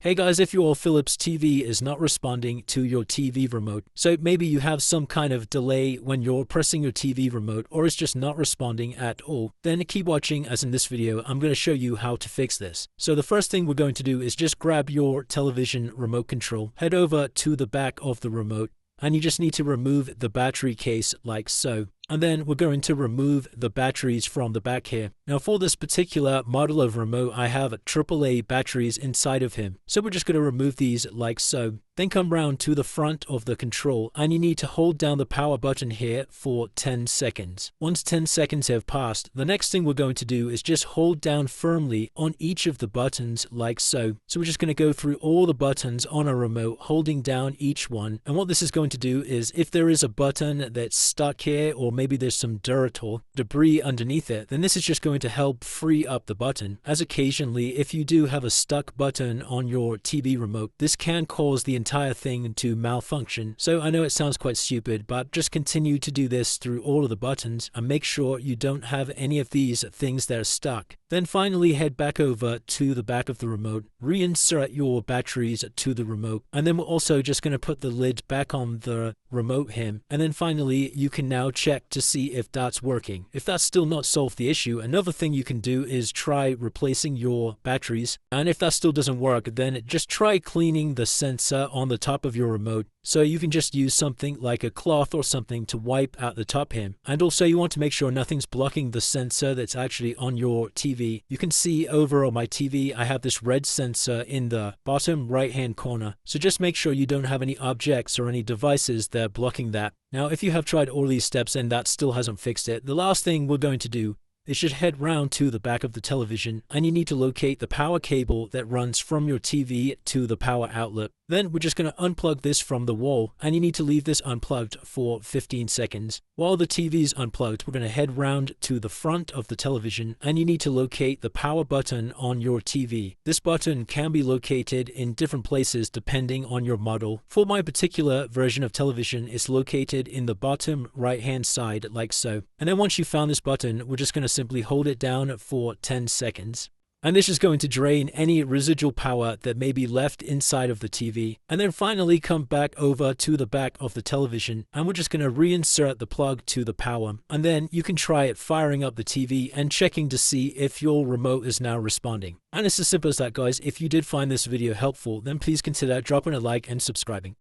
Hey guys, if your Philips TV is not responding to your TV remote, so maybe you have some kind of delay when you're pressing your TV remote or it's just not responding at all, then keep watching as in this video I'm going to show you how to fix this. So the first thing we're going to do is just grab your television remote control, head over to the back of the remote, and you just need to remove the battery case like so. And then we're going to remove the batteries from the back here. Now for this particular model of remote, I have AAA batteries inside of him. So we're just going to remove these like so. Then come round to the front of the control and you need to hold down the power button here for 10 seconds. Once 10 seconds have passed, the next thing we're going to do is just hold down firmly on each of the buttons like so. So we're just going to go through all the buttons on a remote, holding down each one. And what this is going to do is if there is a button that's stuck here or maybe there's some dirt or debris underneath it, then this is just going to help free up the button. As occasionally, if you do have a stuck button on your TV remote, this can cause the entire thing to malfunction. So I know it sounds quite stupid, but just continue to do this through all of the buttons and make sure you don't have any of these things that are stuck. Then finally head back over to the back of the remote, reinsert your batteries to the remote, and then we're also just going to put the lid back on the remote here. And then finally you can now check to see if that's working. If that's still not solved the issue, another thing you can do is try replacing your batteries. And if that still doesn't work, then just try cleaning the sensor on the top of your remote. So you can just use something like a cloth or something to wipe out the top here. And also you want to make sure nothing's blocking the sensor that's actually on your TV. You can see over on my TV, I have this red sensor in the bottom right hand corner. So just make sure you don't have any objects or any devices that are blocking that. Now, if you have tried all these steps and that still hasn't fixed it, the last thing we're going to do is just head round to the back of the television and you need to locate the power cable that runs from your TV to the power outlet. Then we're just going to unplug this from the wall and you need to leave this unplugged for 15 seconds. While the TV is unplugged, we're going to head round to the front of the television and you need to locate the power button on your TV. This button can be located in different places depending on your model. For my particular version of television, it's located in the bottom right hand side like so. And then once you've found this button, we're just going to simply hold it down for 10 seconds. And this is going to drain any residual power that may be left inside of the TV. And then finally come back over to the back of the television and we're just going to reinsert the plug to the power. And then you can try it firing up the TV and checking to see if your remote is now responding. And it's as simple as that, guys. If you did find this video helpful, then please consider dropping a like and subscribing.